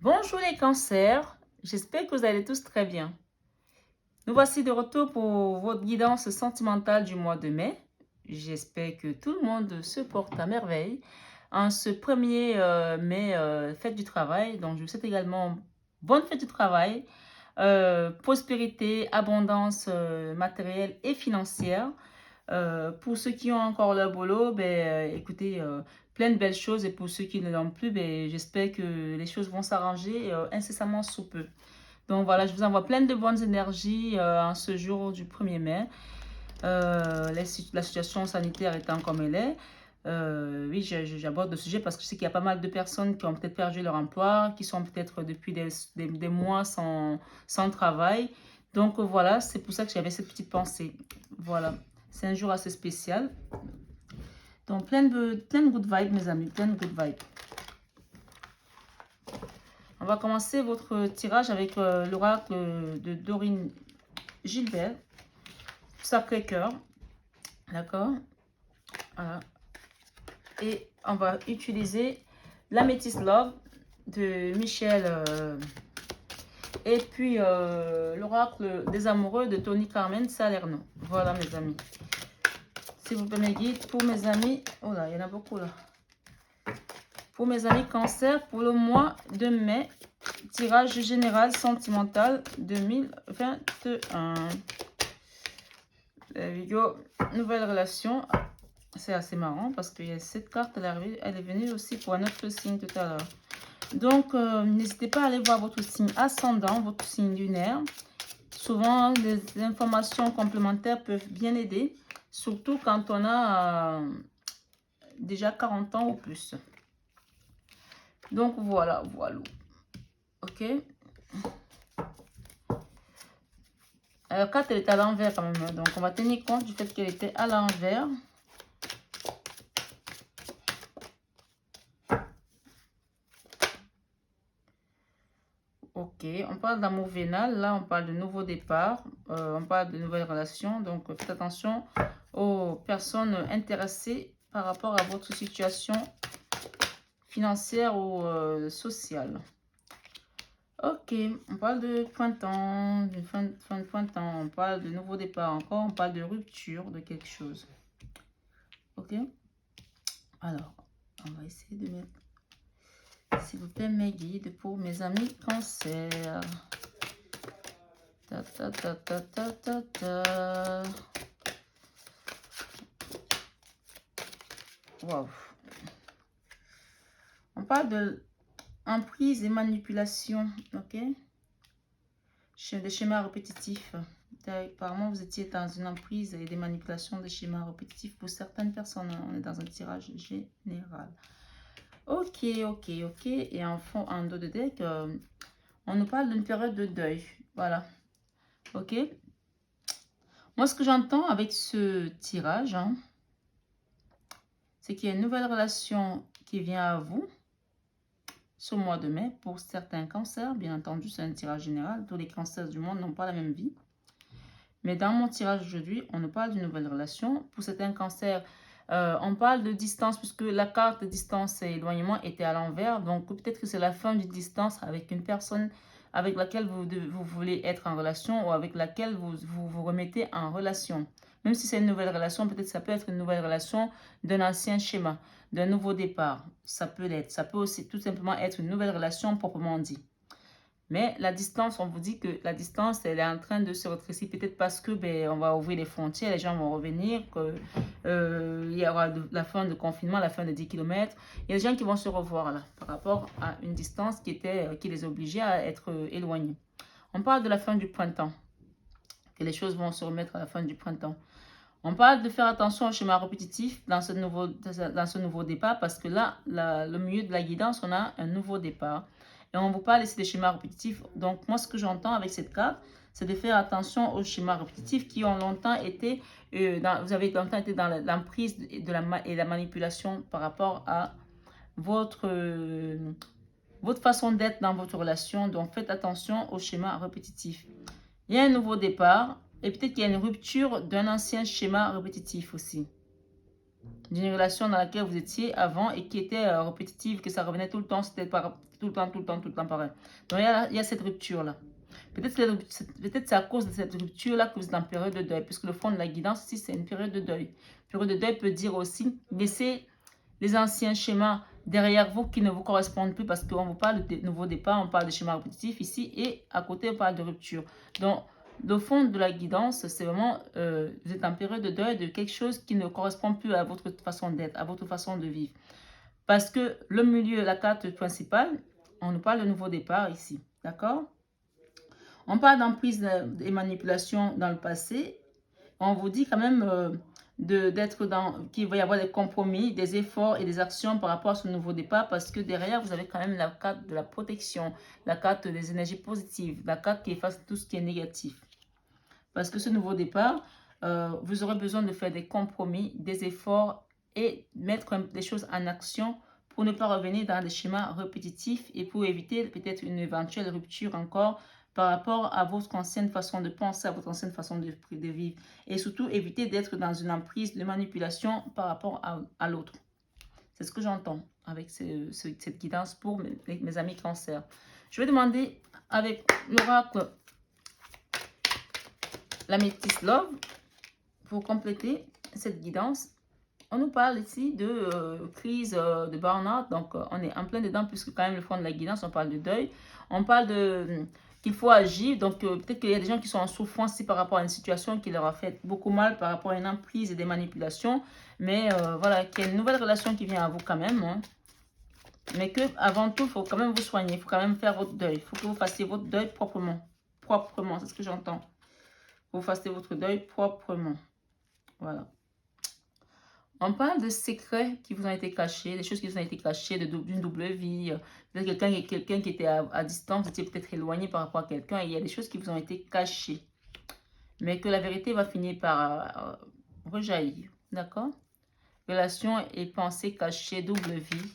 Bonjour les cancers, j'espère que vous allez tous très bien. Nous voici de retour pour votre guidance sentimentale du mois de mai. J'espère que tout le monde se porte à merveille. En ce 1er mai, fête du travail, donc je vous souhaite également bonne fête du travail, prospérité, abondance matérielle et financière. Pour ceux qui ont encore leur boulot, écoutez, plein de belles choses. Et pour ceux qui ne l'ont plus, j'espère que les choses vont s'arranger incessamment sous peu. Donc voilà, je vous envoie plein de bonnes énergies en ce jour du 1er mai. La situation sanitaire étant comme elle est. Oui, j'aborde le sujet parce que je sais qu'il y a pas mal de personnes qui ont peut-être perdu leur emploi, qui sont peut-être depuis des mois sans travail. Donc voilà, c'est pour ça que j'avais cette petite pensée. Voilà, c'est un jour assez spécial. Donc plein de good vibes, mes amis, plein de good vibes. On va commencer votre tirage avec l'oracle de Dorine Gilbert, Sacré-Cœur. D'accord? Voilà. Et on va utiliser l'Améthyste Love de Michel et puis l'oracle des amoureux de Tony Carmen Salerno. Voilà mes amis. S'il vous plaît mes guides, pour mes amis, oh là, il y en a beaucoup là. Pour mes amis cancer, pour le mois de mai, tirage général sentimental 2021. Nouvelle relation. C'est assez marrant parce que cette carte, elle est venue aussi pour un autre signe tout à l'heure. Donc, n'hésitez pas à aller voir votre signe ascendant, votre signe lunaire. Souvent, les informations complémentaires peuvent bien aider, surtout quand on a déjà 40 ans ou plus. Donc, voilà. Ok. La carte, elle est à l'envers quand même. Donc, on va tenir compte du fait qu'elle était à l'envers. Ok, on parle d'amour vénal, là on parle de nouveau départ, on parle de nouvelles relations, donc faites attention aux personnes intéressées par rapport à votre situation financière ou sociale. Ok, on parle de printemps, d'une fin de printemps, on parle de nouveau départ encore, on parle de rupture de quelque chose. Ok, alors on va essayer de mettre, s'il vous plaît, mes guides pour mes amis cancer. Wow. On parle de emprise et manipulation, ok? Des schémas répétitifs. Apparemment, vous étiez dans une emprise et des manipulations des schémas répétitifs pour certaines personnes. On est dans un tirage général. Ok. Et en fond, en dos de deck, on nous parle d'une période de deuil. Voilà. Ok? Moi, ce que j'entends avec ce tirage, c'est qu'il y a une nouvelle relation qui vient à vous ce mois de mai pour certains cancers. Bien entendu, c'est un tirage général. Tous les cancers du monde n'ont pas la même vie. Mais dans mon tirage aujourd'hui, on nous parle d'une nouvelle relation. Pour certains cancers, on parle de distance puisque la carte de distance et éloignement était à l'envers. Donc, peut-être que c'est la fin d'une distance avec une personne avec laquelle vous voulez être en relation ou avec laquelle vous remettez en relation. Même si c'est une nouvelle relation, peut-être ça peut être une nouvelle relation d'un ancien schéma, d'un nouveau départ. Ça peut l'être. Ça peut aussi tout simplement être une nouvelle relation proprement dit. Mais la distance, on vous dit que la distance, elle est en train de se rétrécir. Peut-être parce que on va ouvrir les frontières, les gens vont revenir, il y aura la fin de confinement, la fin de 10 km. Il y a des gens qui vont se revoir là, par rapport à une distance qui les obligeait à être éloignés. On parle de la fin du printemps, que les choses vont se remettre à la fin du printemps. On parle de faire attention au schéma répétitif dans ce nouveau départ parce que là, le milieu de la guidance, on a un nouveau départ. Et on vous parle ici des schémas répétitifs. Donc, moi, ce que j'entends avec cette carte, c'est de faire attention aux schémas répétitifs qui ont longtemps été, vous avez longtemps été dans l'emprise et la manipulation par rapport à votre façon d'être dans votre relation. Donc, faites attention aux schémas répétitifs. Il y a un nouveau départ. Et peut-être qu'il y a une rupture d'un ancien schéma répétitif aussi. D'une relation dans laquelle vous étiez avant et qui était répétitive, que ça revenait tout le temps. C'était tout le temps, tout le temps, tout le temps pareil. Donc, il y a cette rupture-là. Peut-être c'est à cause de cette rupture-là que vous êtes en période de deuil, puisque le fond de la guidance ici, c'est une période de deuil. Période de deuil peut dire aussi, laisser les anciens schémas derrière vous qui ne vous correspondent plus, parce qu'on vous parle de nouveau départ, on parle de schéma répétitif ici, et à côté, on parle de rupture. Donc, le fond de la guidance, c'est vraiment, vous êtes en période de deuil de quelque chose qui ne correspond plus à votre façon d'être, à votre façon de vivre. Parce que le milieu, la carte principale, on nous parle de nouveau départ ici, d'accord? On parle d'emprise et manipulation dans le passé. On vous dit quand même qu'il va y avoir des compromis, des efforts et des actions par rapport à ce nouveau départ, parce que derrière, vous avez quand même la carte de la protection, la carte des énergies positives, la carte qui efface tout ce qui est négatif. Parce que ce nouveau départ, vous aurez besoin de faire des compromis, des efforts et mettre des choses en action pour ne pas revenir dans des schémas répétitifs et pour éviter peut-être une éventuelle rupture encore par rapport à votre ancienne façon de penser, à votre ancienne façon de vivre. Et surtout, éviter d'être dans une emprise de manipulation par rapport à l'autre. C'est ce que j'entends avec cette guidance pour mes amis cancer. Je vais demander avec l'oracle la métisse Love pour compléter cette guidance. On nous parle ici de crise de burn-out, donc on est en plein dedans puisque quand même le fond de la guidance, on parle de deuil. On parle de qu'il faut agir, donc peut-être qu'il y a des gens qui sont en souffrance ici par rapport à une situation qui leur a fait beaucoup mal par rapport à une emprise et des manipulations. Mais voilà, qu'il y a une nouvelle relation qui vient à vous quand même. Hein. Mais que avant tout, il faut quand même vous soigner, il faut quand même faire votre deuil. Il faut que vous fassiez votre deuil proprement. Proprement, c'est ce que j'entends. Vous fassiez votre deuil proprement. Voilà. On parle de secrets qui vous ont été cachés, des choses qui vous ont été cachées, d'une double vie. Peut-être quelqu'un qui était à distance, vous étiez peut-être éloigné par rapport à quelqu'un, et il y a des choses qui vous ont été cachées. Mais que la vérité va finir par rejaillir. D'accord? Relation et pensée cachée, double vie,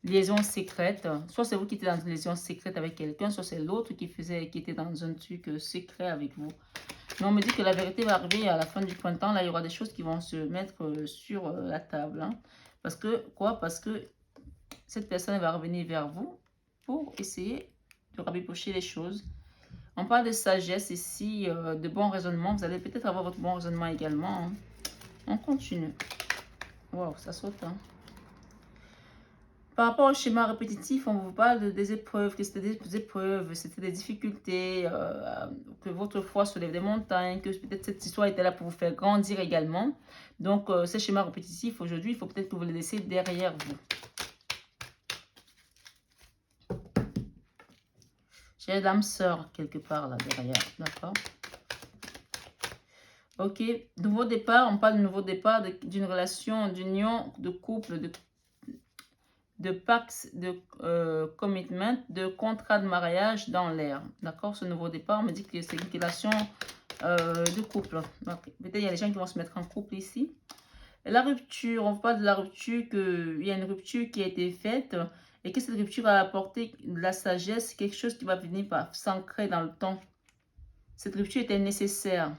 liaison secrète. Soit c'est vous qui étiez dans une liaison secrète avec quelqu'un, soit c'est l'autre qui était dans un truc secret avec vous. Mais on me dit que la vérité va arriver à la fin du printemps. Là, il y aura des choses qui vont se mettre sur la table. Hein. Parce que, quoi? Parce que cette personne va revenir vers vous pour essayer de rabibocher les choses. On parle de sagesse ici, de bon raisonnement. Vous allez peut-être avoir votre bon raisonnement également. Hein. On continue. Wow, ça saute. Hein. Par rapport au schéma répétitif, on vous parle des épreuves, que c'était des épreuves, c'était des difficultés, que votre foi soulève des montagnes, que peut-être cette histoire était là pour vous faire grandir également. Donc, ces schémas répétitifs, aujourd'hui, il faut peut-être que vous les laissez derrière vous. J'ai l'âme sœur quelque part là derrière, d'accord? Ok, nouveau départ, on parle de nouveau départ, d'une relation, d'union, de couple, de pacte, de commitment, de contrat de mariage dans l'air. D'accord? Ce nouveau départ, on me dit que c'est une relation de couple. Peut-être il y a des gens qui vont se mettre en couple ici. Et la rupture, on parle de la rupture, qu'il y a une rupture qui a été faite et que cette rupture a apporté de la sagesse, quelque chose qui va venir par s'ancrer dans le temps. Cette rupture était nécessaire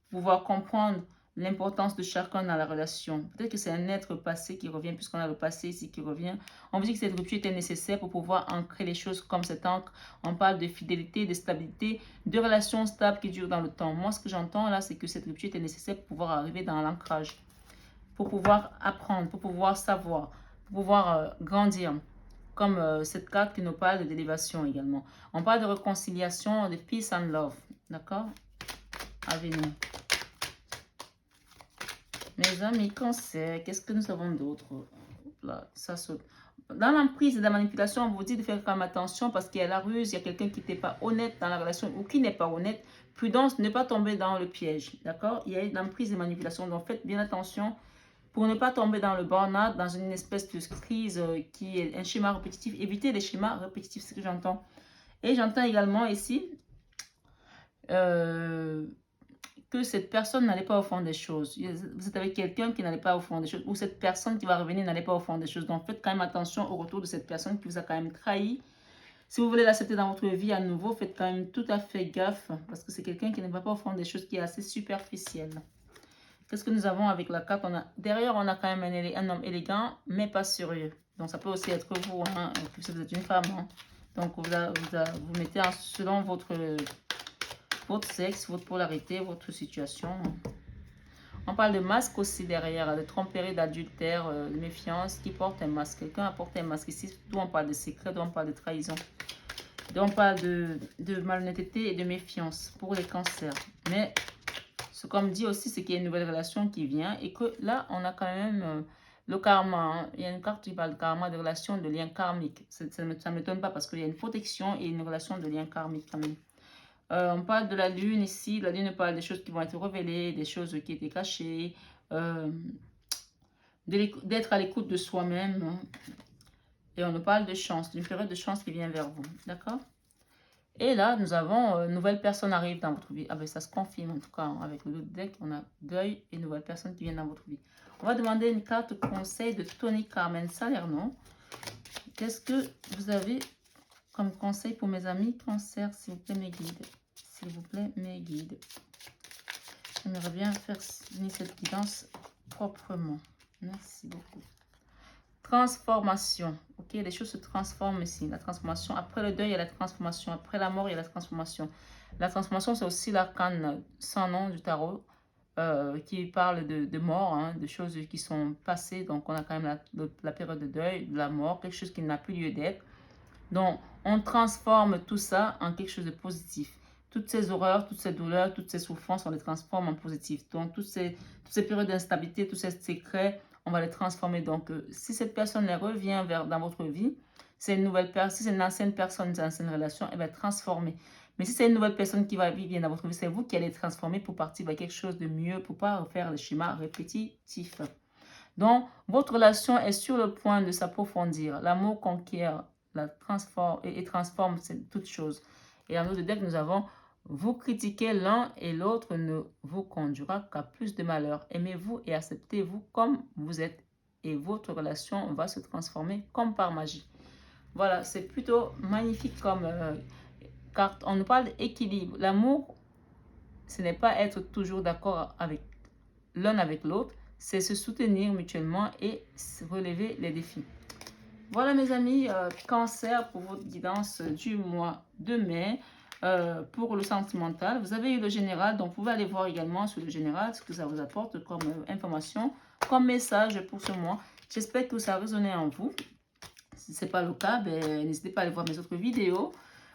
pour pouvoir comprendre l'importance de chacun dans la relation. Peut-être que c'est un être passé qui revient, puisqu'on a le passé ici qui revient. On vous dit que cette rupture était nécessaire pour pouvoir ancrer les choses comme cet ancre. On parle de fidélité, de stabilité, de relations stables qui durent dans le temps. Moi, ce que j'entends là, c'est que cette rupture était nécessaire pour pouvoir arriver dans l'ancrage, pour pouvoir apprendre, pour pouvoir savoir, pour pouvoir grandir. Comme cette carte qui nous parle d'élévation également. On parle de réconciliation, de peace and love. D'accord? À venir. Mes amis cancer, qu'est-ce que nous avons d'autre? Là, ça saute. Dans l'emprise et la manipulation, on vous dit de faire quand même attention parce qu'il y a la ruse, il y a quelqu'un qui n'était pas honnête dans la relation ou qui n'est pas honnête. Prudence, ne pas tomber dans le piège. D'accord? Il y a l'emprise et manipulation, donc faites bien attention pour ne pas tomber dans le burn-out, dans une espèce de crise qui est un schéma répétitif. Évitez les schémas répétitifs, c'est ce que j'entends. Et j'entends également ici que cette personne n'allait pas au fond des choses. Vous êtes avec quelqu'un qui n'allait pas au fond des choses, ou cette personne qui va revenir n'allait pas au fond des choses. Donc faites quand même attention au retour de cette personne qui vous a quand même trahi. Si vous voulez l'accepter dans votre vie à nouveau, faites quand même tout à fait gaffe, parce que c'est quelqu'un qui ne va pas au fond des choses, qui est assez superficiel. Qu'est-ce que nous avons avec la carte? Derrière, on a quand même un homme élégant, mais pas sérieux. Donc, ça peut aussi être vous, hein, si vous êtes une femme. Hein. Donc, vous mettez selon votre sexe, votre polarité, votre situation. On parle de masque aussi derrière, de tromperie, d'adultère, de méfiance. Qui porte un masque? Quelqu'un a porté un masque ici. D'où on parle de secret, d'où on parle de trahison. D'où on parle de malhonnêteté et de méfiance pour les cancers. Mais ce qu'on me dit aussi, c'est qu'il y a une nouvelle relation qui vient et que là, on a quand même le karma. Hein. Il y a une carte qui parle de karma, de relation, de lien karmique. Ça ne m'étonne pas parce qu'il y a une protection et une relation de lien karmique quand même. On parle de la lune ici. La lune parle des choses qui vont être révélées, des choses qui étaient cachées, d'être à l'écoute de soi-même. Hein. Et on nous parle de chance, d'une période de chance qui vient vers vous. D'accord? Et là, nous avons une nouvelle personne arrive dans votre vie. Ah ben ça se confirme en tout cas. Hein, avec le deck, on a deuil et nouvelle personne qui vient dans votre vie. On va demander une carte conseil de Tony Carmen Salerno. Qu'est-ce que vous avez comme conseil pour mes amis cancer, s'il vous plaît, mes guides? S'il vous plaît, mes guides. J'aimerais bien faire signer cette guidance proprement. Merci beaucoup. Transformation. Ok, les choses se transforment ici. La transformation. Après le deuil, il y a la transformation. Après la mort, il y a la transformation. La transformation, c'est aussi l'arcane sans nom du tarot qui parle de mort, hein, de choses qui sont passées. Donc, on a quand même la période de deuil, de la mort, quelque chose qui n'a plus lieu d'être. Donc, on transforme tout ça en quelque chose de positif. Toutes ces horreurs, toutes ces douleurs, toutes ces souffrances, on les transforme en positif. Donc, toutes ces périodes d'instabilité, tous ces secrets, on va les transformer. Donc, si cette personne revient dans votre vie, c'est une nouvelle personne. Si c'est une ancienne personne, une ancienne relation, elle va être transformée. Mais si c'est une nouvelle personne qui va vivre dans votre vie, c'est vous qui allez transformer pour partir vers quelque chose de mieux, pour ne pas refaire le schéma répétitif. Donc, votre relation est sur le point de s'approfondir. L'amour conquiert, la transforme et transforme toutes choses. Et en autre deck, nous avons vous critiquez l'un et l'autre ne vous conduira qu'à plus de malheur. Aimez-vous et acceptez-vous comme vous êtes. Et votre relation va se transformer comme par magie. Voilà, c'est plutôt magnifique comme carte. On nous parle d'équilibre. L'amour, ce n'est pas être toujours d'accord avec l'un avec l'autre, c'est se soutenir mutuellement et relever les défis. Voilà mes amis, cancer pour votre guidance du mois de mai. Pour le sentimental, vous avez eu le général, donc vous pouvez aller voir également sur le général ce que ça vous apporte comme information, comme message pour ce mois. J'espère que ça a résonné en vous. Si ce n'est pas le cas, ben, n'hésitez pas à aller voir mes autres vidéos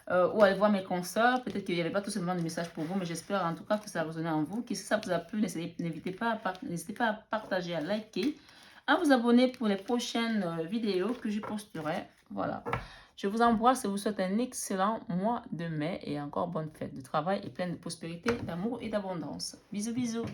ou aller voir mes consoeurs. Peut-être qu'il n'y avait pas tout simplement de message pour vous, mais j'espère en tout cas que ça a résonné en vous. Que si ça vous a plu, n'hésitez pas à partager, à liker, à vous abonner pour les prochaines vidéos que je posterai. Voilà. Je vous embrasse et vous souhaite un excellent mois de mai et encore bonne fête de travail et pleine de prospérité, d'amour et d'abondance. Bisous, bisous.